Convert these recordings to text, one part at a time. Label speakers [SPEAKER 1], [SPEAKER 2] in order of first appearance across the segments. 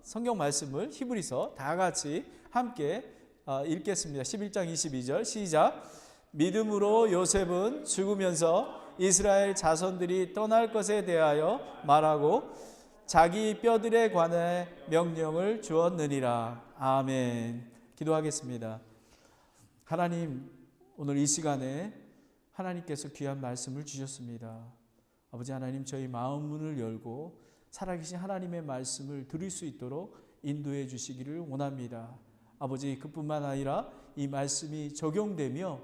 [SPEAKER 1] 성경 말씀을 히브리서 다 같이 함께 읽겠습니다. 11장 22절 시작. 믿음으로 요셉은 죽으면서 이스라엘 자손들이 떠날 것에 대하여 말하고 자기 뼈들에 관해 명령을 주었느니라. 아멘. 기도하겠습니다. 하나님, 오늘 이 시간에 하나님께서 귀한 말씀을 주셨습니다. 아버지 하나님, 저희 마음 문을 열고 살아계신 하나님의 말씀을 들을 수 있도록 인도해 주시기를 원합니다. 아버지, 그뿐만 아니라 이 말씀이 적용되며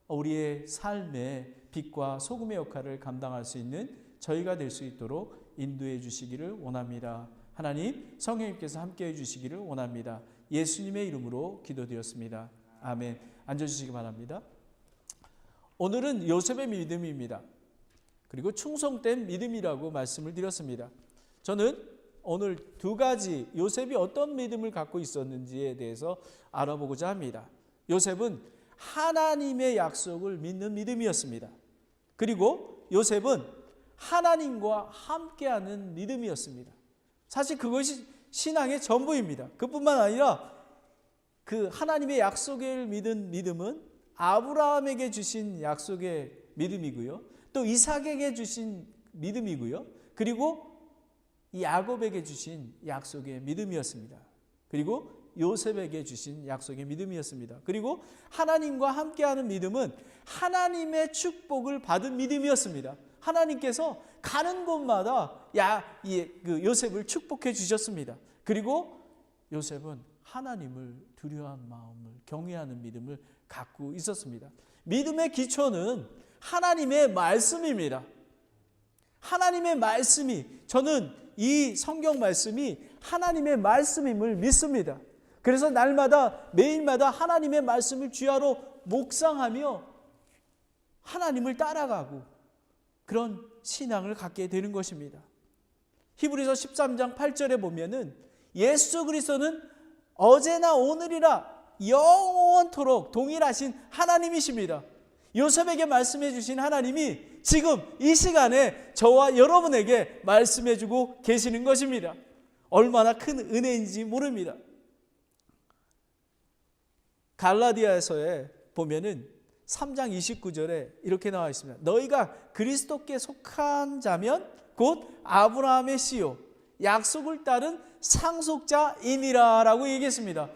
[SPEAKER 1] 우리의 삶에 빛과 소금의 역할을 감당할 수 있는 저희가 될 수 있도록 인도해 주시기를 원합니다. 하나님, 성령님께서 함께해 주시기를 원합니다. 예수님의 이름으로 기도드렸습니다. 아멘. 앉아주시기 바랍니다. 오늘은 요셉의 믿음입니다. 그리고 충성된 믿음이라고 말씀을 드렸습니다. 저는 오늘 두 가지 요셉이 어떤 믿음을 갖고 있었는지에 대해서 알아보고자 합니다. 요셉은 하나님의 약속을 믿는 믿음이었습니다. 그리고 요셉은 하나님과 함께하는 믿음이었습니다. 사실 그것이 신앙의 전부입니다. 그뿐만 아니라 그 하나님의 약속을 믿은 믿음은 아브라함에게 주신 약속의 믿음이고요. 또 이삭에게 주신 믿음이고요. 그리고 야곱에게 주신 약속의 믿음이었습니다. 그리고 요셉에게 주신 약속의 믿음이었습니다. 그리고 하나님과 함께하는 믿음은 하나님의 축복을 받은 믿음이었습니다. 하나님께서 가는 곳마다 요셉을 축복해 주셨습니다. 그리고 요셉은 하나님을 두려워하는 마음을 경외하는 믿음을 갖고 있었습니다. 믿음의 기초는 하나님의 말씀입니다. 하나님의 말씀이, 저는 이 성경 말씀이 하나님의 말씀임을 믿습니다. 그래서 날마다 매일마다 하나님의 말씀을 주야로 묵상하며 하나님을 따라가고 그런 신앙을 갖게 되는 것입니다. 히브리서 13장 8절에 보면은 예수 그리스도는 어제나 오늘이라 영원토록 동일하신 하나님이십니다. 요셉에게 말씀해 주신 하나님이 지금 이 시간에 저와 여러분에게 말씀해 주고 계시는 것입니다. 얼마나 큰 은혜인지 모릅니다. 갈라디아서에 보면은 3장 29절에 이렇게 나와 있습니다. 너희가 그리스도께 속한 자면 곧 아브라함의 씨요 약속을 따른 상속자이니라 라고 얘기했습니다.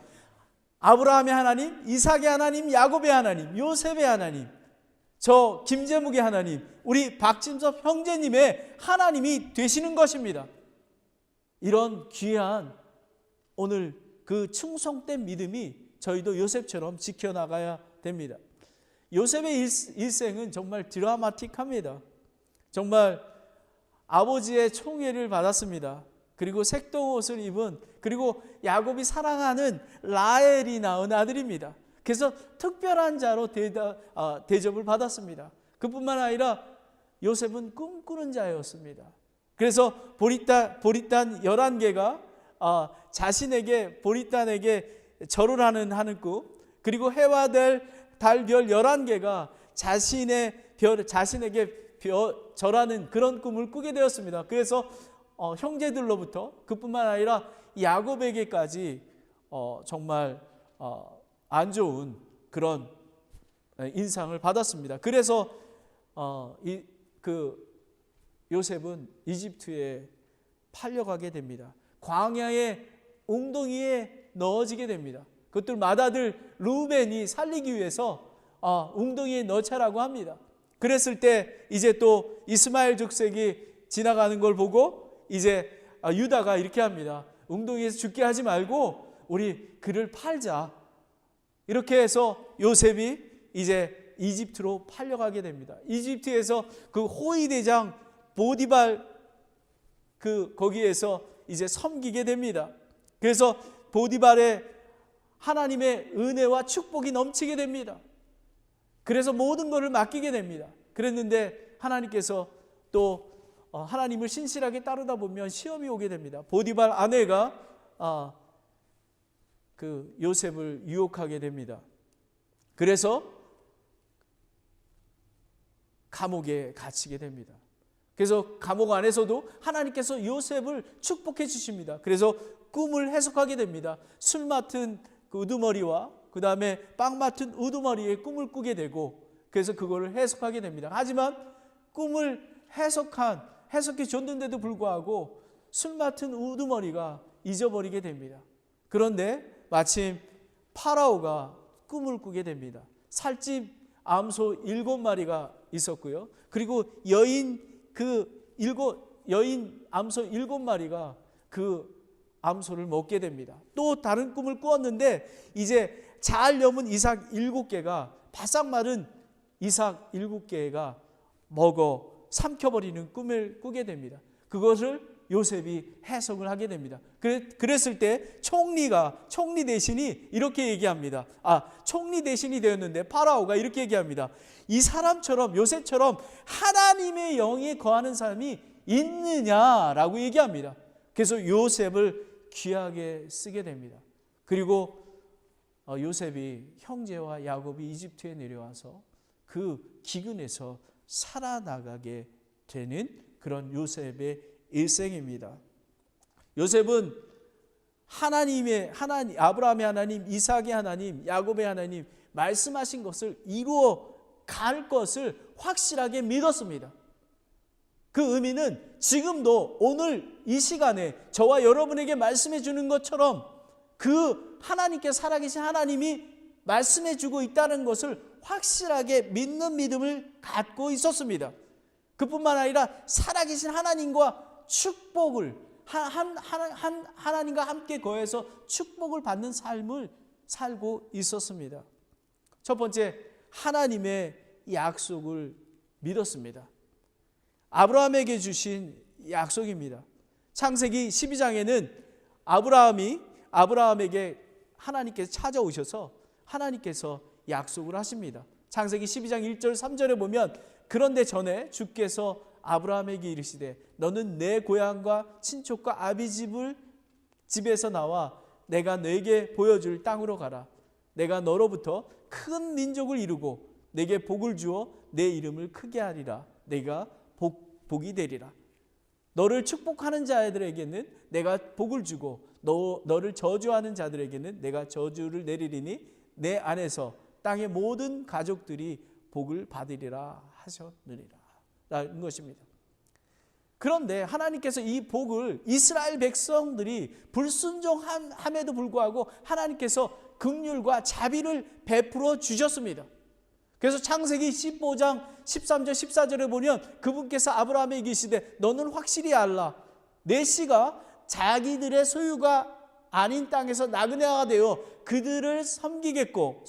[SPEAKER 1] 아브라함의 하나님, 이삭의 하나님, 야곱의 하나님, 요셉의 하나님, 저 김재묵의 하나님, 우리 박진섭 형제님의 하나님이 되시는 것입니다. 이런 귀한 오늘 그 충성된 믿음이 저희도 요셉처럼 지켜나가야 됩니다. 요셉의 일생은 정말 드라마틱합니다. 정말 아버지의 총애를 받았습니다. 그리고 색동옷을 입은, 그리고 야곱이 사랑하는 라헬이 낳은 아들입니다. 그래서 특별한 자로 대접을 받았습니다. 그뿐만 아니라 요셉은 꿈꾸는 자였습니다. 그래서 보리단 11개가 보리단에게 절을 하는 꿈, 그리고 해와 달, 별 11개가 자신에게 절하는 그런 꿈을 꾸게 되었습니다. 그래서 형제들로부터, 그뿐만 아니라 야곱에게까지 정말 안 좋은 그런 인상을 받았습니다. 그래서 요셉은 이집트에 팔려가게 됩니다. 광야의 웅덩이에 넣어지게 됩니다. 그것들 맏아들 루벤이 살리기 위해서 웅덩이에 넣자라고 합니다. 그랬을 때 이제 또 이스마엘 족속이 지나가는 걸 보고 이제 유다가 이렇게 합니다. 웅덩이에서 죽게 하지 말고 우리 그를 팔자. 이렇게 해서 요셉이 이제 이집트로 팔려가게 됩니다. 이집트에서 그 호위 대장 보디발 거기에서 이제 섬기게 됩니다. 그래서 보디발의 하나님의 은혜와 축복이 넘치게 됩니다. 그래서 모든 것을 맡기게 됩니다. 그랬는데 하나님께서 또 하나님을 신실하게 따르다 보면 시험이 오게 됩니다. 보디발 아내가 그 요셉을 유혹하게 됩니다. 그래서 감옥에 갇히게 됩니다. 그래서 감옥 안에서도 하나님께서 요셉을 축복해 주십니다. 그래서 꿈을 해석하게 됩니다. 술 맡은 그 우두머리와 그 다음에 빵 맡은 우두머리에 꿈을 꾸게 되고, 그래서 그거를 해석하게 됩니다. 하지만 꿈을 해석해 줬는데도 불구하고 술 맡은 우두머리가 잊어버리게 됩니다. 그런데 마침 파라오가 꿈을 꾸게 됩니다. 살집 암소 7마리가 있었고요. 그리고 여인 암소 7마리가 그 암소를 먹게 됩니다. 또 다른 꿈을 꾸었는데 이제 잘 여문 이삭 7개가 바싹 마른 이삭 7개가 먹어 삼켜버리는 꿈을 꾸게 됩니다. 그것을 요셉이 해석을 하게 됩니다. 그랬을 때 총리 대신이 이렇게 얘기합니다. 총리 대신이 되었는데 파라오가 이렇게 얘기합니다. 이 사람처럼, 요셉처럼 하나님의 영이 거하는 사람이 있느냐라고 얘기합니다. 그래서 요셉을 귀하게 쓰게 됩니다. 그리고 요셉이 형제와 야곱이 이집트에 내려와서 그 기근에서 살아나가게 되는 그런 요셉의 일생입니다. 요셉은 아브라함의 하나님, 이삭의 하나님, 야곱의 하나님 말씀하신 것을 이루어 갈 것을 확실하게 믿었습니다. 그 의미는 지금도 오늘 이 시간에 저와 여러분에게 말씀해 주는 것처럼 그 하나님께 살아계신 하나님이 말씀해 주고 있다는 것을 확실하게 믿는 믿음을 갖고 있었습니다. 그뿐만 아니라 살아계신 하나님과 축복을 하나님과 함께 거해서 축복을 받는 삶을 살고 있었습니다. 첫 번째, 하나님의 약속을 믿었습니다. 아브라함에게 주신 약속입니다. 창세기 12장에는 아브라함에게 하나님께서 찾아오셔서 하나님께서 약속을 하십니다. 창세기 12장 1절 3절에 보면, 그런데 전에 주께서 아브라함에게 이르시되 너는 내 고향과 친족과 아비 집에서 나와 내가 너에게 보여줄 땅으로 가라. 내가 너로부터 큰 민족을 이루고 내게 복을 주어 내 이름을 크게 하리라. 내가 복이 되리라. 너를 축복하는 자들에게는 내가 복을 주고 너를 저주하는 자들에게는 내가 저주를 내리리니 내 안에서 땅의 모든 가족들이 복을 받으리라 하셨느니라 라는 것입니다. 그런데 하나님께서 이 복을 이스라엘 백성들이 불순종함에도 불구하고 하나님께서 긍휼과 자비를 베풀어 주셨습니다. 그래서 창세기 15장 13절 14절에 보면 그분께서 아브라함에게 이르시되 너는 확실히 알라. 내 씨가 자기들의 소유가 아닌 땅에서 나그네가 되어 그들을 섬기겠고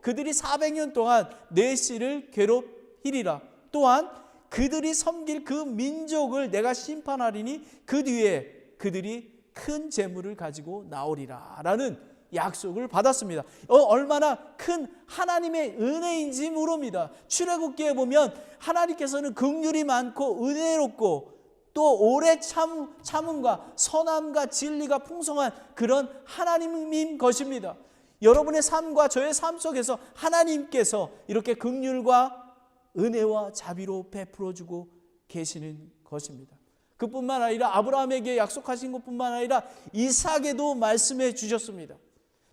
[SPEAKER 1] 그들이 400년 동안 내 씨를 괴롭히리라. 또한 그들이 섬길 그 민족을 내가 심판하리니 그 뒤에 그들이 큰 재물을 가지고 나오리라 라는 약속을 받았습니다. 얼마나 큰 하나님의 은혜인지 모릅니다. 출애굽기에 보면 하나님께서는 긍휼이 많고 은혜롭고 또 오래 참음과 선함과 진리가 풍성한 그런 하나님인 것입니다. 여러분의 삶과 저의 삶 속에서 하나님께서 이렇게 긍휼과 은혜와 자비로 베풀어주고 계시는 것입니다. 그뿐만 아니라 아브라함에게 약속하신 것뿐만 아니라 이삭에도 말씀해 주셨습니다.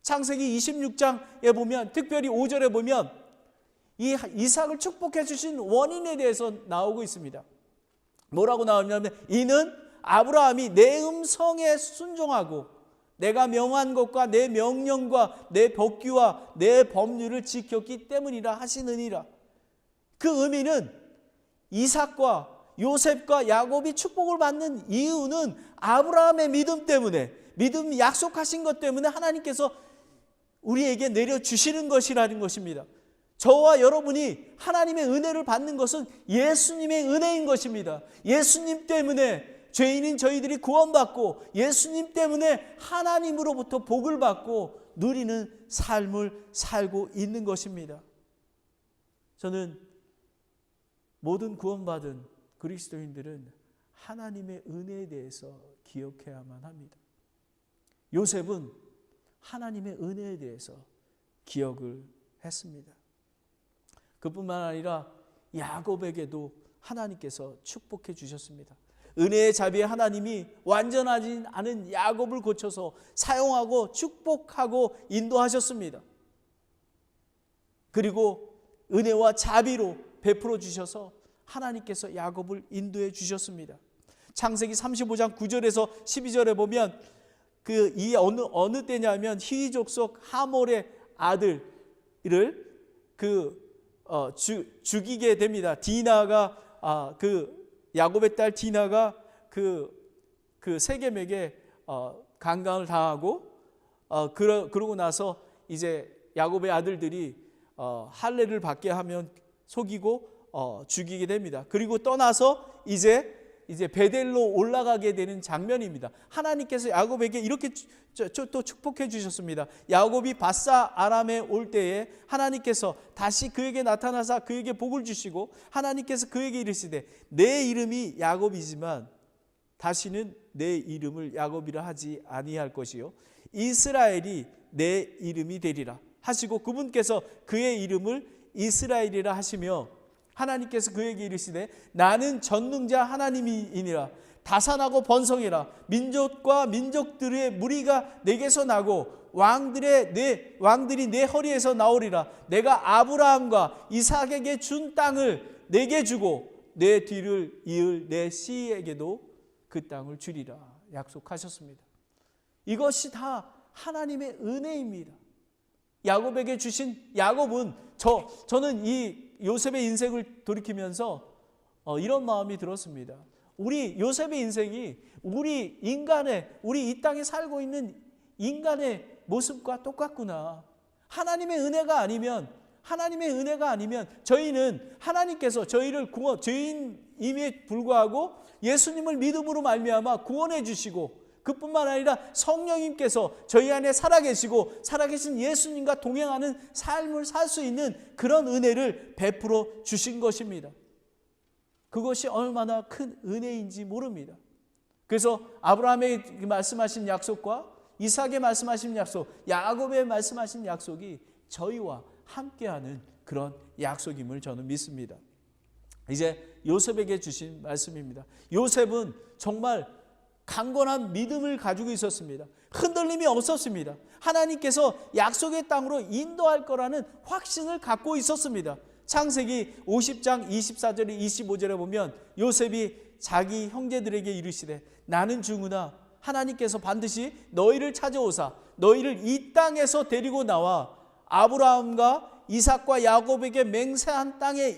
[SPEAKER 1] 창세기 26장에 보면 특별히 5절에 보면 이 이삭을 축복해 주신 원인에 대해서 나오고 있습니다. 뭐라고 나오냐면 이는 아브라함이 내 음성에 순종하고 내가 명한 것과 내 명령과 내 법규와 내 법률을 지켰기 때문이라 하시느니라. 그 의미는 이삭과 요셉과 야곱이 축복을 받는 이유는 아브라함의 믿음 때문에, 믿음 약속하신 것 때문에 하나님께서 우리에게 내려주시는 것이라는 것입니다. 저와 여러분이 하나님의 은혜를 받는 것은 예수님의 은혜인 것입니다. 예수님 때문에 죄인인 저희들이 구원받고 예수님 때문에 하나님으로부터 복을 받고 누리는 삶을 살고 있는 것입니다. 저는 모든 구원받은 그리스도인들은 하나님의 은혜에 대해서 기억해야만 합니다. 요셉은 하나님의 은혜에 대해서 기억을 했습니다. 그뿐만 아니라 야곱에게도 하나님께서 축복해 주셨습니다. 은혜의 자비의 하나님이 완전하지 않은 야곱을 고쳐서 사용하고 축복하고 인도하셨습니다. 그리고 은혜와 자비로 베풀어 주셔서 하나님께서 야곱을 인도해 주셨습니다. 창세기 35장 9절에서 12절에 보면 이 어느 때냐면 히윗 족 하몰의 아들을 죽이게 됩니다. 디나가 야곱의 딸 디나가 그 세겜에게 강간을 당하고 그러고 나서 이제 야곱의 아들들이 할례를 받게 하면 속이고 죽이게 됩니다. 그리고 떠나서 이제 베델로 올라가게 되는 장면입니다. 하나님께서 야곱에게 이렇게 또 축복해 주셨습니다. 야곱이 바사 아람에 올 때에 하나님께서 다시 그에게 나타나사 그에게 복을 주시고 하나님께서 그에게 이르시되 내 이름이 야곱이지만 다시는 내 이름을 야곱이라 하지 아니할 것이요 이스라엘이 내 이름이 되리라 하시고 그분께서 그의 이름을 이스라엘이라 하시며 하나님께서 그에게 이르시되 나는 전능자 하나님이니라 다산하고 번성해라 민족과 민족들의 무리가 내게서 나고 왕들이 내 허리에서 나오리라 내가 아브라함과 이삭에게 준 땅을 내게 주고 내 뒤를 이을 내 씨에게도 그 땅을 주리라 약속하셨습니다. 이것이 다 하나님의 은혜입니다. 야곱에게 주신 야곱은 저는 이 요셉의 인생을 돌이키면서 이런 마음이 들었습니다. 우리 요셉의 인생이 우리 이 땅에 살고 있는 인간의 모습과 똑같구나. 하나님의 은혜가 아니면 저희는 하나님께서 저희를 죄인임에 불구하고 예수님을 믿음으로 말미암아 구원해 주시고 그뿐만 아니라 성령님께서 저희 안에 살아계신 예수님과 동행하는 삶을 살 수 있는 그런 은혜를 베풀어 주신 것입니다. 그것이 얼마나 큰 은혜인지 모릅니다. 그래서 아브라함에게 말씀하신 약속과 이삭에 말씀하신 약속, 야곱에 말씀하신 약속이 저희와 함께하는 그런 약속임을 저는 믿습니다. 이제 요셉에게 주신 말씀입니다. 요셉은 정말 강건한 믿음을 가지고 있었습니다. 흔들림이 없었습니다. 하나님께서 약속의 땅으로 인도할 거라는 확신을 갖고 있었습니다. 창세기 50장 24절에 25절에 보면 요셉이 자기 형제들에게 이르시되 나는 죽으나 하나님께서 반드시 너희를 찾아오사 너희를 이 땅에서 데리고 나와 아브라함과 이삭과 야곱에게 맹세한 땅에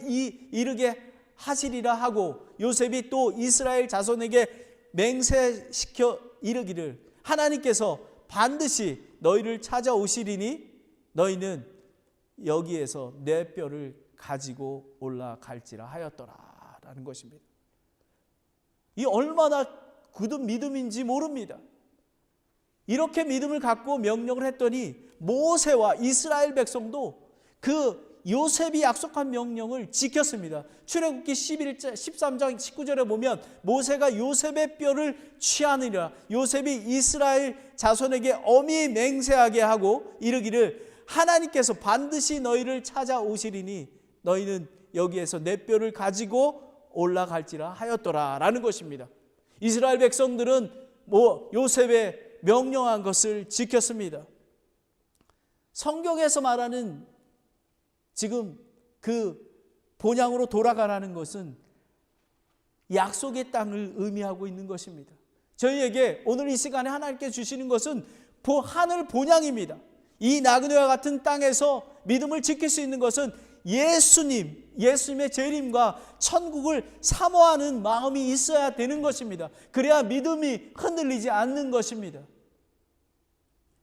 [SPEAKER 1] 이르게 하시리라 하고 요셉이 또 이스라엘 자손에게 맹세시켜 이르기를 하나님께서 반드시 너희를 찾아오시리니 너희는 여기에서 내 뼈를 가지고 올라갈지라 하였더라 라는 것입니다. 이 얼마나 굳은 믿음인지 모릅니다. 이렇게 믿음을 갖고 명령을 했더니 모세와 이스라엘 백성도 그 요셉이 약속한 명령을 지켰습니다. 출애굽기 13장 19절에 보면 모세가 요셉의 뼈를 취하느니라 요셉이 이스라엘 자손에게 엄히 맹세하게 하고 이르기를 하나님께서 반드시 너희를 찾아오시리니 너희는 여기에서 내 뼈를 가지고 올라갈지라 하였더라 라는 것입니다. 이스라엘 백성들은 요셉의 명령한 것을 지켰습니다. 성경에서 말하는 지금 그 본향으로 돌아가라는 것은 약속의 땅을 의미하고 있는 것입니다. 저희에게 오늘 이 시간에 하나님께 주시는 것은 하늘 본향입니다. 이 나그네와 같은 땅에서 믿음을 지킬 수 있는 것은 예수님의 재림과 천국을 사모하는 마음이 있어야 되는 것입니다. 그래야 믿음이 흔들리지 않는 것입니다.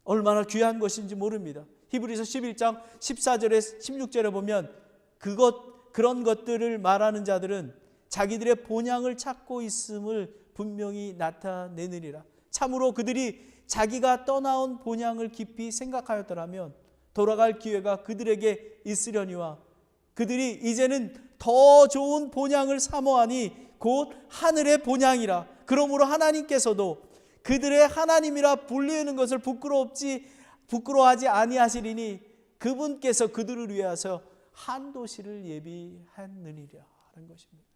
[SPEAKER 1] 얼마나 귀한 것인지 모릅니다. 히브리서 11장 14절에 16절에 보면 그런 것들을 말하는 자들은 자기들의 본향을 찾고 있음을 분명히 나타내느니라. 참으로 그들이 자기가 떠나온 본향을 깊이 생각하였더라면 돌아갈 기회가 그들에게 있으려니와 그들이 이제는 더 좋은 본향을 사모하니 곧 하늘의 본향이라. 그러므로 하나님께서도 그들의 하나님이라 불리는 것을 부끄러워하지 아니하시리니 그분께서 그들을 위하여 한 도시를 예비하느니라 하는 것입니다.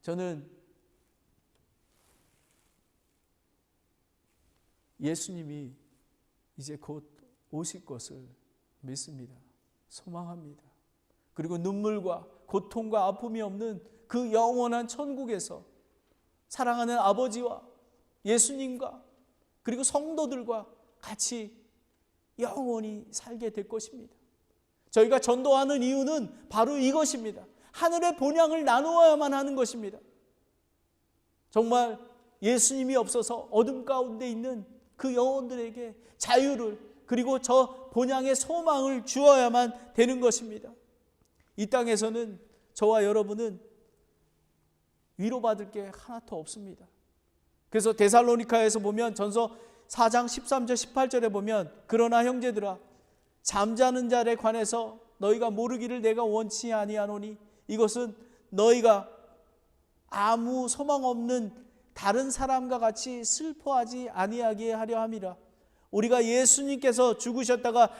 [SPEAKER 1] 저는 예수님이 이제 곧 오실 것을 믿습니다. 소망합니다. 그리고 눈물과 고통과 아픔이 없는 그 영원한 천국에서 사랑하는 아버지와 예수님과 그리고 성도들과 같이 영원히 살게 될 것입니다. 저희가 전도하는 이유는 바로 이것입니다. 하늘의 본향을 나누어야만 하는 것입니다. 정말 예수님이 없어서 어둠 가운데 있는 그 영혼들에게 자유를 그리고 저 본향의 소망을 주어야만 되는 것입니다. 이 땅에서는 저와 여러분은 위로받을 게 하나도 없습니다. 그래서 데살로니가에서 보면 전서 4장 13절 18절에 보면 그러나 형제들아 잠자는 자에 관해서 너희가 모르기를 내가 원치 아니하노니 이것은 너희가 아무 소망 없는 다른 사람과 같이 슬퍼하지 아니하게 하려 함이라. 우리가 예수님께서 죽으셨다가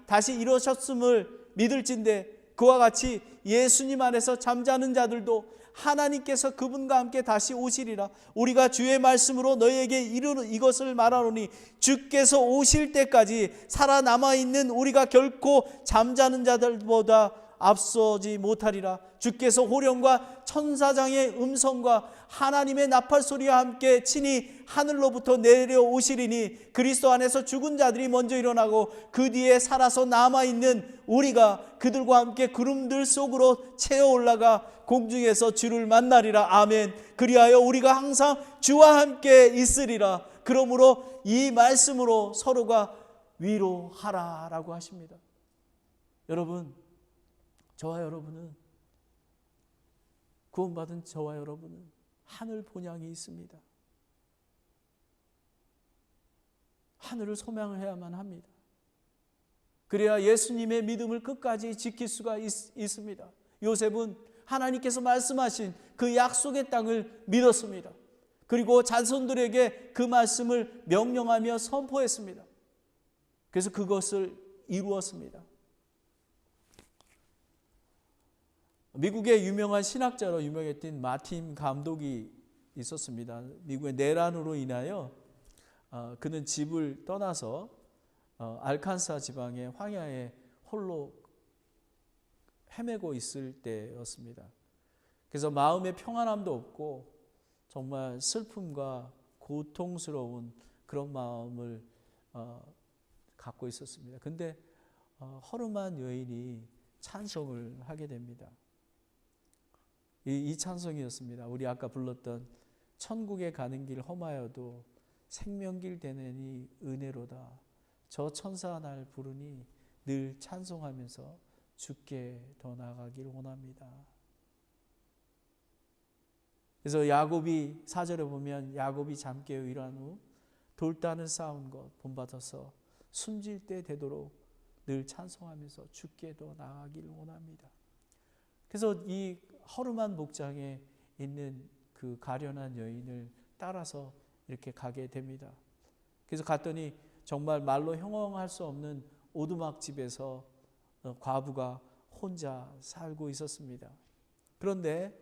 [SPEAKER 1] 다시 일어섰음을 믿을진대 그와 같이 예수님 안에서 잠자는 자들도 하나님께서 그분과 함께 다시 오시리라. 우리가 주의 말씀으로 너희에게 이것을 말하노니 주께서 오실 때까지 살아남아 있는 우리가 결코 잠자는 자들보다 앞서지 못하리라. 주께서 호령과 천사장의 음성과 하나님의 나팔소리와 함께 친히 하늘로부터 내려오시리니 그리스도 안에서 죽은 자들이 먼저 일어나고 그 뒤에 살아서 남아있는 우리가 그들과 함께 구름들 속으로 채어 올라가 공중에서 주를 만나리라. 아멘. 그리하여 우리가 항상 주와 함께 있으리라. 그러므로 이 말씀으로 서로가 위로하라라고 하십니다. 여러분, 저와 여러분은 구원받은 저와 여러분은 하늘 본향이 있습니다. 하늘을 소망해야만 합니다. 그래야 예수님의 믿음을 끝까지 지킬 수가 있습니다. 요셉은 하나님께서 말씀하신 그 약속의 땅을 믿었습니다. 그리고 자손들에게 그 말씀을 명령하며 선포했습니다. 그래서 그것을 이루었습니다. 미국의 유명한 신학자로 유명했던 마틴 감독이 있었습니다. 미국의 내란으로 인하여 그는 집을 떠나서 알칸사 지방의 황야에 홀로 헤매고 있을 때였습니다. 그래서 마음의 평안함도 없고 정말 슬픔과 고통스러운 그런 마음을 갖고 있었습니다. 그런데 허름한 여인이 찬송을 하게 됩니다. 이 찬송이었습니다. 우리 아까 불렀던 천국에 가는 길 험하여도 생명길 되느니 은혜로다. 저 천사 날 부르니 늘 찬송하면서 주께 더 나아가길 원합니다. 그래서 야곱이 4절에 보면 야곱이 잠 깨어 일어난 후 돌단을 쌓은 것 본받아서 숨질 때 되도록 늘 찬송하면서 주께 더 나아가길 원합니다. 그래서 이 허름한 목장에 있는 그 가련한 여인을 따라서 이렇게 가게 됩니다. 그래서 갔더니 정말 말로 형용할 수 없는 오두막 집에서 과부가 혼자 살고 있었습니다. 그런데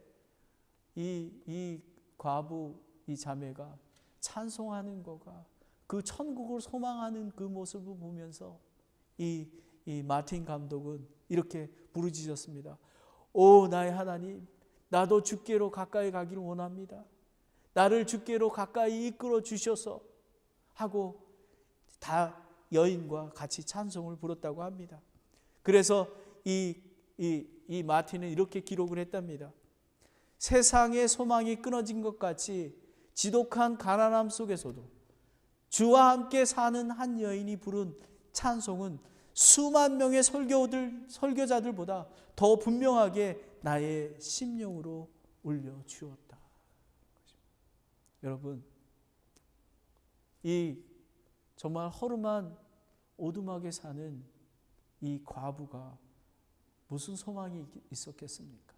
[SPEAKER 1] 이 과부, 이 자매가 찬송하는 거가 그 천국을 소망하는 그 모습을 보면서 이 마틴 감독은 이렇게 부르짖었습니다. 오 나의 하나님, 나도 주께로 가까이 가기를 원합니다. 나를 주께로 가까이 이끌어 주셔서 하고 다 여인과 같이 찬송을 부렀다고 합니다. 그래서 이 마틴은 이렇게 기록을 했답니다. 세상의 소망이 끊어진 것 같이 지독한 가난함 속에서도 주와 함께 사는 한 여인이 부른 찬송은 수만 명의 설교자들보다 더 분명하게 나의 심령으로 울려주었다. 여러분, 이 정말 허름한 오두막에 사는 이 과부가 무슨 소망이 있었겠습니까?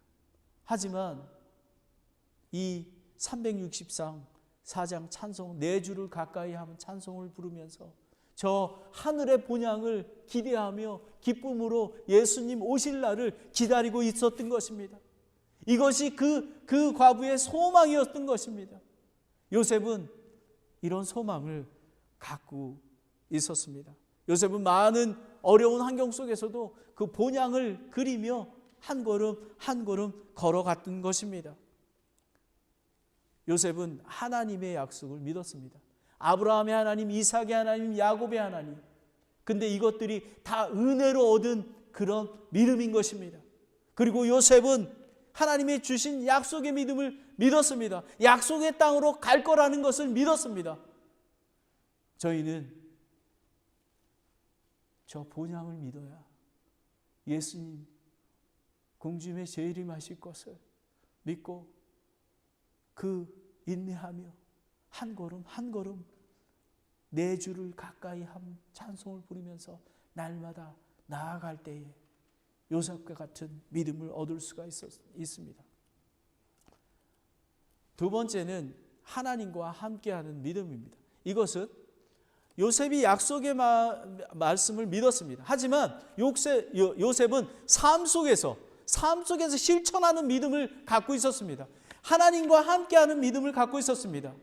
[SPEAKER 1] 하지만 이 364장 찬송, 네 주를 가까이 하면 찬송을 부르면서 저 하늘의 본향을 기대하며 기쁨으로 예수님 오실 날을 기다리고 있었던 것입니다. 이것이 그 과부의 소망이었던 것입니다. 요셉은 이런 소망을 갖고 있었습니다. 요셉은 많은 어려운 환경 속에서도 그 본향을 그리며 한 걸음 한 걸음 걸어갔던 것입니다. 요셉은 하나님의 약속을 믿었습니다. 아브라함의 하나님, 이삭의 하나님, 야곱의 하나님. 근데 이것들이 다 은혜로 얻은 그런 믿음인 것입니다. 그리고 요셉은 하나님의 주신 약속의 믿음을 믿었습니다. 약속의 땅으로 갈 거라는 것을 믿었습니다. 저희는 저 본향을 믿어야 예수님 공중에 재림하실 것을 믿고 그 인내하며 한 걸음 한 걸음 내 주를 가까이 함 찬송을 부르면서 날마다 나아갈 때에 요셉과 같은 믿음을 얻을 수가 있습니다. 두 번째는 하나님과 함께하는 믿음입니다. 이것은 요셉이 약속의 말씀을 믿었습니다. 하지만 요셉은 삶 속에서 실천하는 믿음을 갖고 있었습니다. 하나님과 함께하는 믿음을 갖고 있었습니다.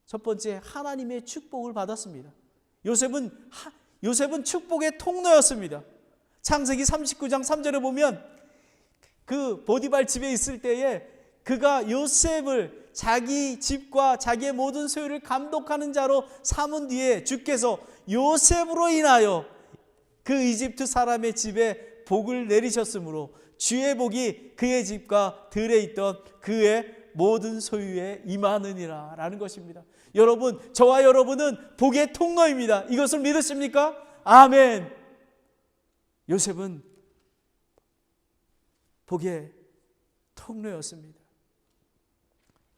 [SPEAKER 1] 첫 번째, 하나님의 축복을 받았습니다. 요셉은 축복의 통로였습니다. 창세기 39장 3절에 보면 그 보디발 집에 있을 때에 그가 요셉을 자기 집과 자기의 모든 소유를 감독하는 자로 삼은 뒤에 주께서 요셉으로 인하여 그 이집트 사람의 집에 복을 내리셨으므로 주의 복이 그의 집과 들에 있던 그의 모든 소유에 임하느니라 라는 것입니다. 여러분, 저와 여러분은 복의 통로입니다. 이것을 믿으십니까? 아멘. 요셉은 복의 통로였습니다.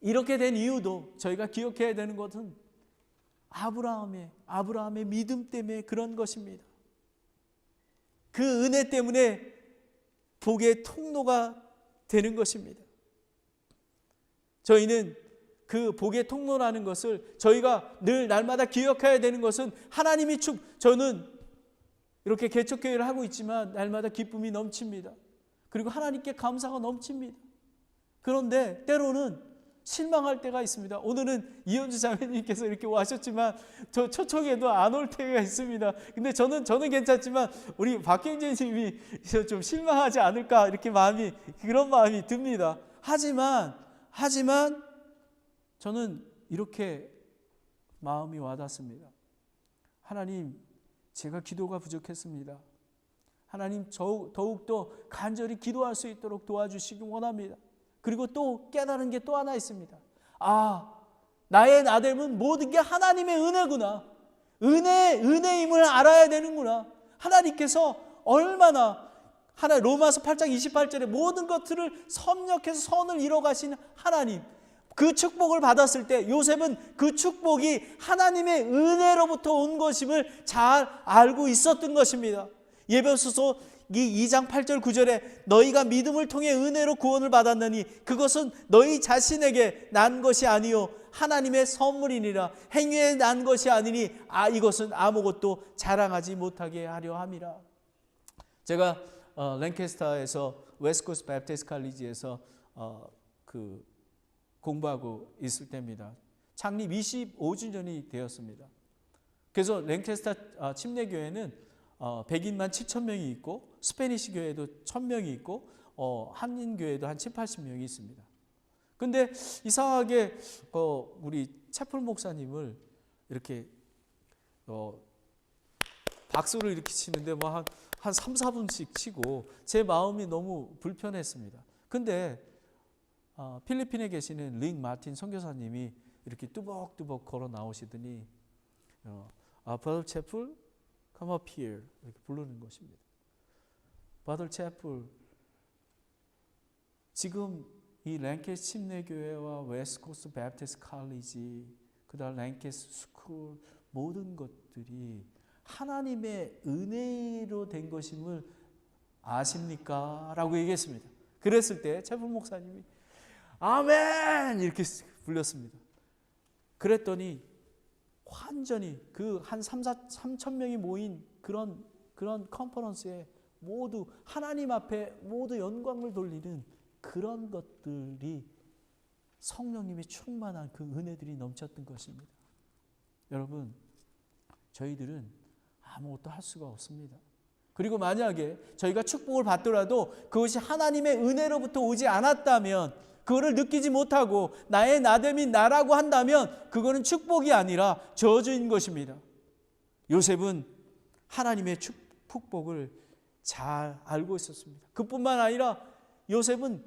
[SPEAKER 1] 이렇게 된 이유도 저희가 기억해야 되는 것은 아브라함의 믿음 때문에 그런 것입니다. 그 은혜 때문에 복의 통로가 되는 것입니다. 저희는 그 복의 통로라는 것을 저희가 늘 날마다 기억해야 되는 것은 하나님이 저는 이렇게 개척교회를 하고 있지만 날마다 기쁨이 넘칩니다. 그리고 하나님께 감사가 넘칩니다. 그런데 때로는 실망할 때가 있습니다. 오늘은 이현주 자매님께서 이렇게 와셨지만 저 초청에도 안 올 때가 있습니다. 근데 저는 괜찮지만 우리 박경재님이 좀 실망하지 않을까 이렇게 그런 마음이 듭니다. 하지만 저는 이렇게 마음이 와닿습니다. 하나님, 제가 기도가 부족했습니다. 하나님, 더욱더 간절히 기도할 수 있도록 도와주시기 원합니다. 그리고 또 깨달은 게 또 하나 있습니다. 나의 나됨은 모든 게 하나님의 은혜구나. 은혜임을 알아야 되는구나. 하나님께서 얼마나 로마서 8장 28절에 모든 것들을 섭렵해서 선을 이뤄가신 하나님, 그 축복을 받았을 때 요셉은 그 축복이 하나님의 은혜로부터 온 것임을 잘 알고 있었던 것입니다. 에베소서 2장 8절 9절에 너희가 믿음을 통해 은혜로 구원을 받았느니 그것은 너희 자신에게 난 것이 아니요 하나님의 선물이니라. 행위에 난 것이 아니니 이것은 아무것도 자랑하지 못하게 하려 함이라. 제가 랭캐스터에서 웨스트코스트 배프티스트 칼리지에서 공부하고 있을 때입니다. 창립 25주년이 되었습니다. 그래서 랭캐스터 침례교회는 백인만 7,000명이 있고 스페니시 교회도 1,000명이 있고 한인교회도 한 7, 80명이 있습니다. 근데 이상하게 우리 채플 목사님을 이렇게 박수를 이렇게 치는데 한 3, 4분씩 치고 제 마음이 너무 불편했습니다. 근데 필리핀에 계시는 링 마틴 선교사님이 이렇게 뚜벅뚜벅 걸어 나오시더니 Brother Chapel, come up here 이렇게 부르는 것입니다. Brother Chapel, 지금 이 랭캐스 침례교회와 웨스트코스트 배프티스트 칼리지, 그다음 랭캐스 스쿨 모든 것들이 하나님의 은혜로 된 것임을 아십니까? 라고 얘기했습니다. 그랬을 때 채플 목사님이 아멘! 이렇게 불렸습니다. 그랬더니 완전히 그 한 3천 명이 모인 그런 컨퍼런스에 모두 하나님 앞에 모두 영광을 돌리는 그런 것들이 성령님의 충만한 그 은혜들이 넘쳤던 것입니다. 여러분, 저희들은 아무것도 할 수가 없습니다. 그리고 만약에 저희가 축복을 받더라도 그것이 하나님의 은혜로부터 오지 않았다면, 그거를 느끼지 못하고 나의 나됨이 나라고 한다면 그거는 축복이 아니라 저주인 것입니다. 요셉은 하나님의 축복을 잘 알고 있었습니다. 그뿐만 아니라 요셉은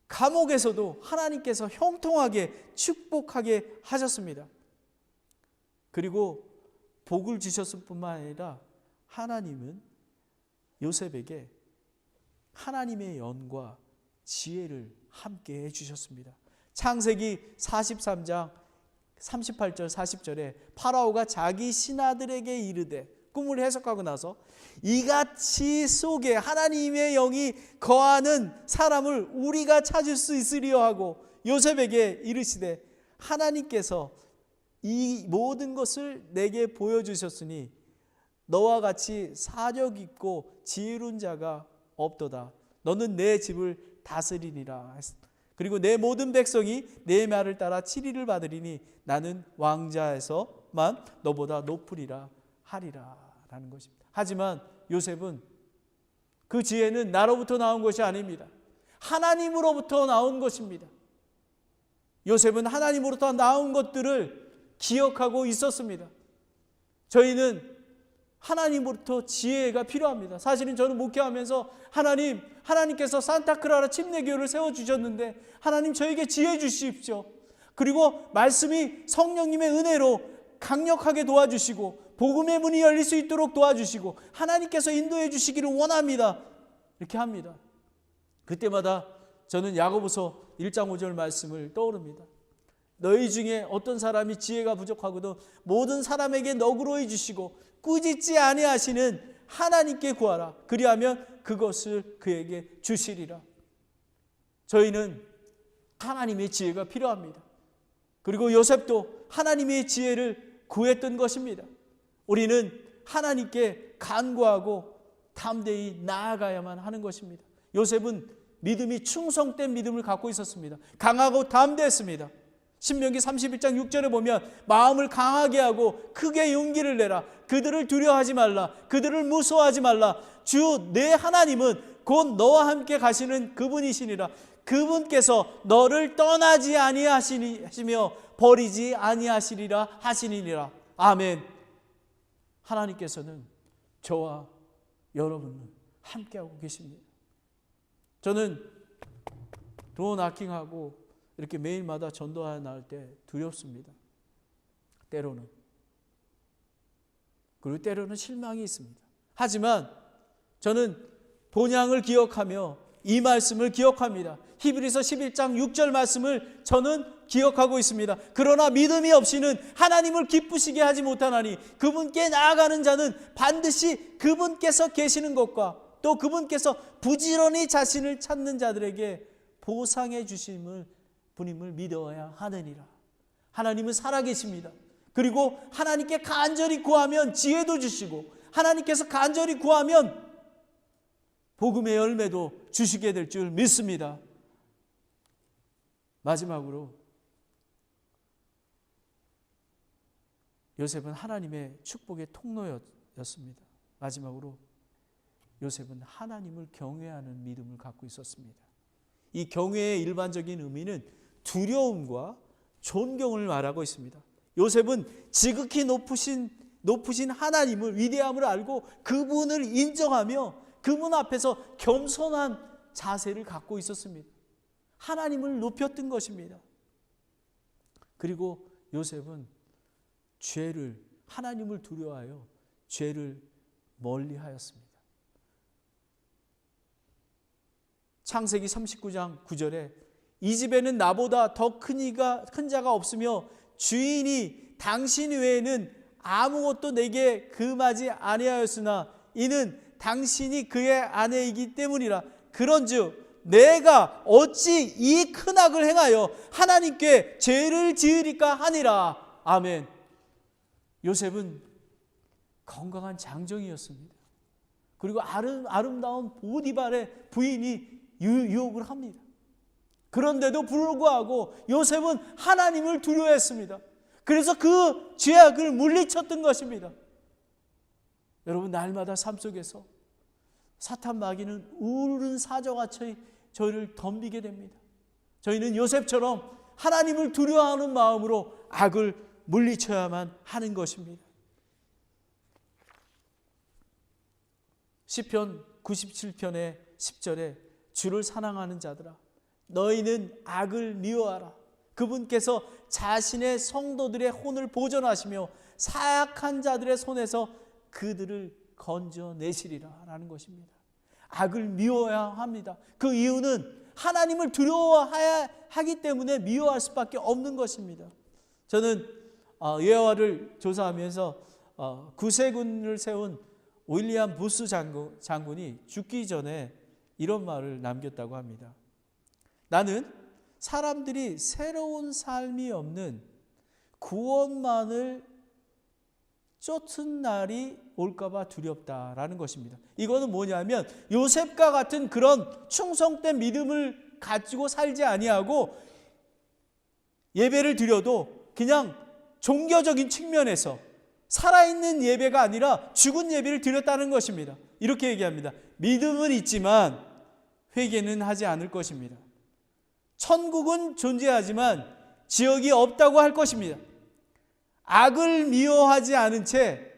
[SPEAKER 1] 감옥에서도 하나님께서 형통하게 축복하게 하셨습니다. 그리고 복을 주셨을 뿐만 아니라 하나님은 요셉에게 하나님의 연과 지혜를 함께 해주셨습니다. 창세기 43장 38절 40절에 파라오가 자기 신하들에게 이르되, 꿈을 해석하고 나서 이같이 속에 하나님의 영이 거하는 사람을 우리가 찾을 수 있으리요 하고 요셉에게 이르시되, 하나님께서 이 모든 것을 내게 보여주셨으니 너와 같이 사려 깊고 지혜로운 자가 없도다. 너는 내 집을 다스리니라. 그리고 내 모든 백성이 내 말을 따라 치리를 받으리니 나는 왕자에서만 너보다 높으리라 하리라 라는 것입니다. 하지만 요셉은 그 지혜는 나로부터 나온 것이 아닙니다. 하나님으로부터 나온 것입니다. 요셉은 하나님으로부터 나온 것들을 기억하고 있었습니다. 저희는 하나님으로부터 지혜가 필요합니다. 사실은 저는 목회하면서 하나님께서 산타크라라 침례교회를 세워주셨는데 하나님 저에게 지혜 주십시오. 그리고 말씀이 성령님의 은혜로 강력하게 도와주시고 복음의 문이 열릴 수 있도록 도와주시고 하나님께서 인도해 주시기를 원합니다. 이렇게 합니다. 그때마다 저는 야고보서 1장 5절 말씀을 떠오릅니다. 너희 중에 어떤 사람이 지혜가 부족하고도 모든 사람에게 너그러이 주시고 꾸짖지 아니하시는 하나님께 구하라. 그리하면 그것을 그에게 주시리라. 저희는 하나님의 지혜가 필요합니다. 그리고 요셉도 하나님의 지혜를 구했던 것입니다. 우리는 하나님께 간구하고 담대히 나아가야만 하는 것입니다. 요셉은 믿음이 충성된 믿음을 갖고 있었습니다. 강하고 담대했습니다. 신명기 31장 6절에 보면 마음을 강하게 하고 크게 용기를 내라. 그들을 두려워하지 말라. 그들을 무서워하지 말라. 주 내 하나님은 곧 너와 함께 가시는 그분이시니라. 그분께서 너를 떠나지 아니하시며 버리지 아니하시리라 하시니라. 아멘. 하나님께서는 저와 여러분을 함께하고 계십니다. 저는 돈 아킹하고 이렇게 매일마다 전도하여 나올 때 두렵습니다. 때로는. 그리고 때로는 실망이 있습니다. 하지만 저는 본향을 기억하며 이 말씀을 기억합니다. 히브리서 11장 6절 말씀을 저는 기억하고 있습니다. 그러나 믿음이 없이는 하나님을 기쁘시게 하지 못하나니 그분께 나아가는 자는 반드시 그분께서 계시는 것과 또 그분께서 부지런히 자신을 찾는 자들에게 보상해 주심을 분임을 믿어야 하느니라. 하나님은 살아계십니다. 그리고 하나님께 간절히 구하면 지혜도 주시고 하나님께서 간절히 구하면 복음의 열매도 주시게 될 줄 믿습니다. 마지막으로 요셉은 하나님의 축복의 통로였습니다. 마지막으로 요셉은 하나님을 경외하는 믿음을 갖고 있었습니다. 이 경외의 일반적인 의미는 두려움과 존경을 말하고 있습니다. 요셉은 지극히 높으신 하나님을 위대함을 알고 그분을 인정하며 그분 앞에서 겸손한 자세를 갖고 있었습니다. 하나님을 높였던 것입니다. 그리고 요셉은 하나님을 두려워하여 죄를 멀리하였습니다. 창세기 39장 9절에 이 집에는 나보다 더 큰 자가 없으며 주인이 당신 외에는 아무것도 내게 금하지 아니하였으나 이는 당신이 그의 아내이기 때문이라. 그런즉 내가 어찌 이 큰 악을 행하여 하나님께 죄를 지으리까 하니라. 아멘. 요셉은 건강한 장정이었습니다. 그리고 아름다운 보디발의 부인이 유혹을 합니다. 그런데도 불구하고 요셉은 하나님을 두려워했습니다. 그래서 그 죄악을 물리쳤던 것입니다. 여러분, 날마다 삶 속에서 사탄 마귀는 우르른 사자같이 저희를 덤비게 됩니다. 저희는 요셉처럼 하나님을 두려워하는 마음으로 악을 물리쳐야만 하는 것입니다. 시편 97편의 10절에 주를 사랑하는 자들아, 너희는 악을 미워하라. 그분께서 자신의 성도들의 혼을 보존하시며 사악한 자들의 손에서 그들을 건져내시리라 라는 것입니다. 악을 미워해야 합니다. 그 이유는 하나님을 두려워하기 때문에 미워할 수밖에 없는 것입니다. 저는 여호와를 조사하면서 구세군을 세운 윌리엄 부스 장군이 죽기 전에 이런 말을 남겼다고 합니다. 나는 사람들이 새로운 삶이 없는 구원만을 쫓은 날이 올까봐 두렵다라는 것입니다. 이거는 뭐냐면 요셉과 같은 그런 충성된 믿음을 가지고 살지 아니하고 예배를 드려도 그냥 종교적인 측면에서 살아있는 예배가 아니라 죽은 예배를 드렸다는 것입니다. 이렇게 얘기합니다. 믿음은 있지만 회개는 하지 않을 것입니다. 천국은 존재하지만 지옥이 없다고 할 것입니다. 악을 미워하지 않은 채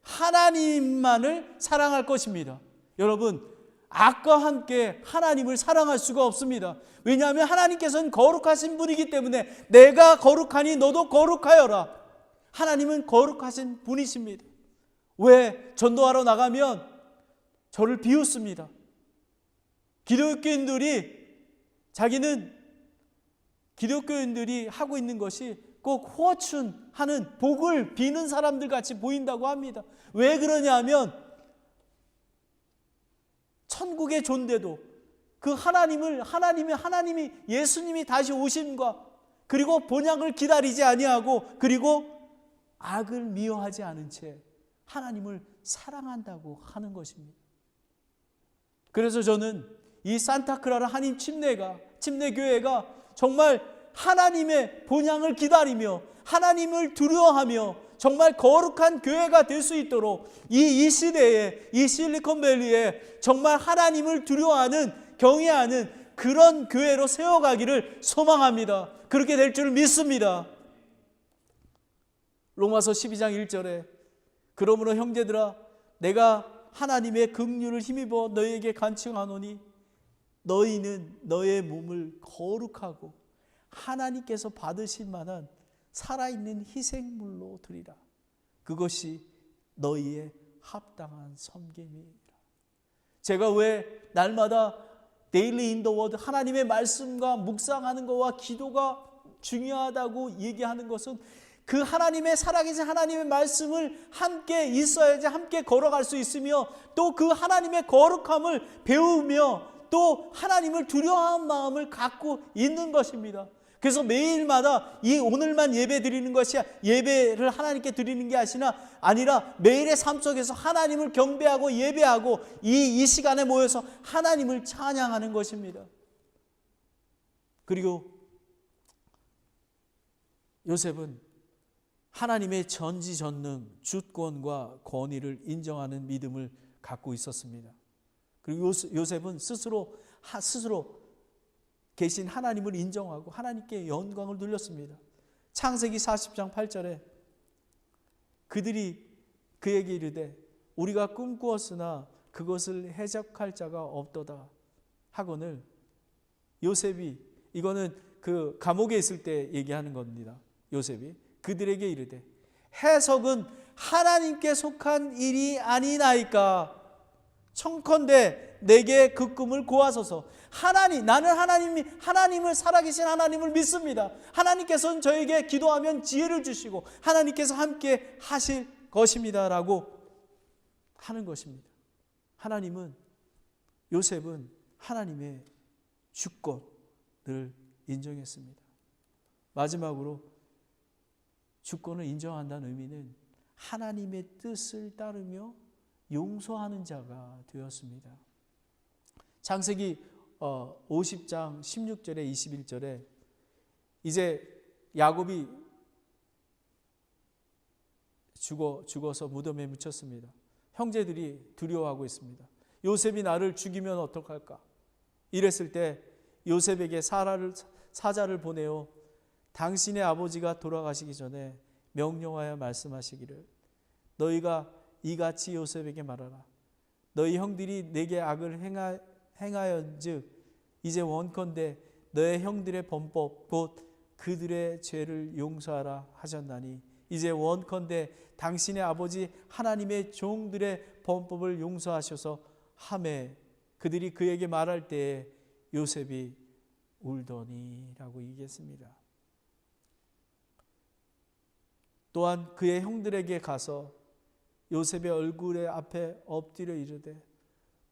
[SPEAKER 1] 하나님만을 사랑할 것입니다. 여러분, 악과 함께 하나님을 사랑할 수가 없습니다. 왜냐하면 하나님께서는 거룩하신 분이기 때문에 내가 거룩하니 너도 거룩하여라. 하나님은 거룩하신 분이십니다. 왜 전도하러 나가면 저를 비웃습니다. 기독교인들이 하고 있는 것이 꼭 호춘하는 복을 비는 사람들 같이 보인다고 합니다. 왜 그러냐 하면 천국의 존재도 그 하나님이 예수님이 다시 오심과 그리고 본향을 기다리지 아니하고 그리고 악을 미워하지 않은 채 하나님을 사랑한다고 하는 것입니다. 그래서 저는 이 산타크라라 한인 침례교회가 정말 하나님의 본향을 기다리며 하나님을 두려워하며 정말 거룩한 교회가 될 수 있도록 이 시대에 이 실리콘밸리에 정말 하나님을 두려워하는 경외하는 그런 교회로 세워가기를 소망합니다. 그렇게 될 줄 믿습니다. 로마서 12장 1절에 그러므로 형제들아 내가 하나님의 긍휼을 힘입어 너희에게 간청하노니 너희는 너의 몸을 거룩하고 하나님께서 받으실 만한 살아있는 희생물로 드리라. 그것이 너희의 합당한 섬김이라. 제가 왜 날마다 데일리 인 더 워드 하나님의 말씀과 묵상하는 것과 기도가 중요하다고 얘기하는 것은 그 하나님의 살아계신 하나님의 말씀을 함께 있어야지 함께 걸어갈 수 있으며 또 그 하나님의 거룩함을 배우며 또 하나님을 두려워하는 마음을 갖고 있는 것입니다. 그래서 매일마다 이 오늘만 예배 드리는 것이 예배를 하나님께 드리는 게 아니라 매일의 삶 속에서 하나님을 경배하고 예배하고 이 시간에 모여서 하나님을 찬양하는 것입니다. 그리고 요셉은 하나님의 전지전능 주권과 권위를 인정하는 믿음을 갖고 있었습니다. 그리고 요셉은 스스로 계신 하나님을 인정하고 하나님께 영광을 돌렸습니다. 창세기 40장 8절에 그들이 그에게 이르되 우리가 꿈꾸었으나 그것을 해석할 자가 없도다 하거늘 요셉이 이거는 그 감옥에 있을 때 얘기하는 겁니다. 요셉이 그들에게 이르되 해석은 하나님께 속한 일이 아니나이까 청컨대 내게 그 꿈을 고하소서. 나는 하나님을 살아계신 하나님을 믿습니다. 하나님께서는 저에게 기도하면 지혜를 주시고 하나님께서 함께 하실 것입니다 라고 하는 것입니다. 요셉은 하나님의 주권을 인정했습니다. 마지막으로 주권을 인정한다는 의미는 하나님의 뜻을 따르며 용서하는 자가 되었습니다. 창세기 50장 16절에 21절에 이제 야곱이 죽어서 무덤에 묻혔습니다. 형제들이 두려워하고 있습니다. 요셉이 나를 죽이면 어떡할까? 이랬을 때 요셉에게 사자를 보내어 당신의 아버지가 돌아가시기 전에 명령하여 말씀하시기를 너희가 이같이 요셉에게 말하라. 너희 형들이 내게 악을 행하였즉 이제 원컨대 너의 형들의 범법 곧 그들의 죄를 용서하라 하셨나니 이제 원컨대 당신의 아버지 하나님의 종들의 범법을 용서하셔서 하매 그들이 그에게 말할 때에 요셉이 울더니라고 얘기했습니다. 또한 그의 형들에게 가서 요셉의 얼굴에 앞에 엎드려 이르되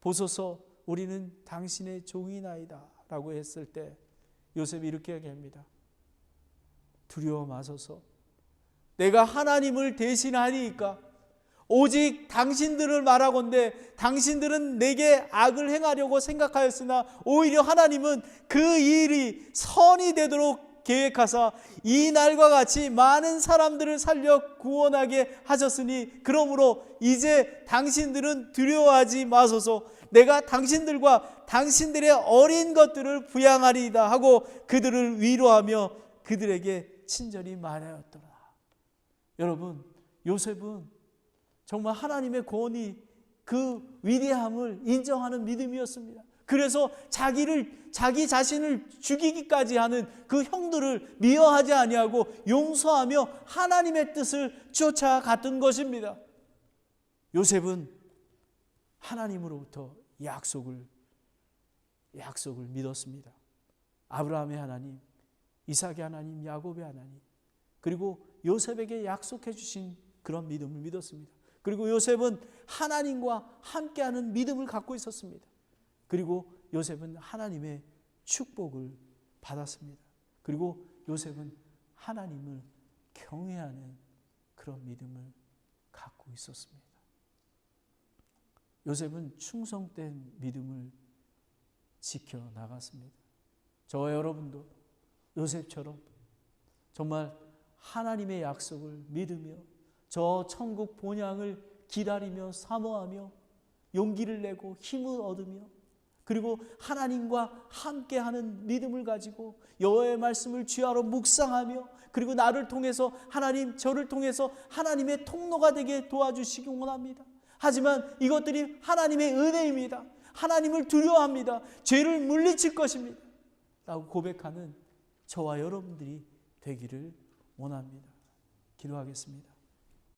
[SPEAKER 1] 보소서 우리는 당신의 종이나이다 라고 했을 때 요셉이 이렇게 얘기합니다. 두려워 마소서. 내가 하나님을 대신하니까 오직 당신들을 말하건대 당신들은 내게 악을 행하려고 생각하였으나 오히려 하나님은 그 일이 선이 되도록 계획하사 이 날과 같이 많은 사람들을 살려 구원하게 하셨으니 그러므로 이제 당신들은 두려워하지 마소서. 내가 당신들과 당신들의 어린 것들을 부양하리이다 하고 그들을 위로하며 그들에게 친절히 말하였더라. 여러분, 요셉은 정말 하나님의 권위, 그 위대함을 인정하는 믿음이었습니다. 그래서 자기 자신을 죽이기까지 하는 그 형들을 미워하지 아니하고 용서하며 하나님의 뜻을 쫓아갔던 것입니다. 요셉은 하나님으로부터 약속을 믿었습니다. 아브라함의 하나님, 이삭의 하나님, 야곱의 하나님, 그리고 요셉에게 약속해 주신 그런 믿음을 믿었습니다. 그리고 요셉은 하나님과 함께하는 믿음을 갖고 있었습니다. 그리고 요셉은 하나님의 축복을 받았습니다. 그리고 요셉은 하나님을 경외하는 그런 믿음을 갖고 있었습니다. 요셉은 충성된 믿음을 지켜나갔습니다. 저와 여러분도 요셉처럼 정말 하나님의 약속을 믿으며 저 천국 본향을 기다리며 사모하며 용기를 내고 힘을 얻으며 그리고 하나님과 함께하는 믿음을 가지고 여호와의 말씀을 주야로 묵상하며 그리고 나를 통해서 하나님, 저를 통해서 하나님의 통로가 되게 도와주시기 원합니다. 하지만 이것들이 하나님의 은혜입니다. 하나님을 두려워합니다. 죄를 물리칠 것입니다. 라고 고백하는 저와 여러분들이 되기를 원합니다. 기도하겠습니다.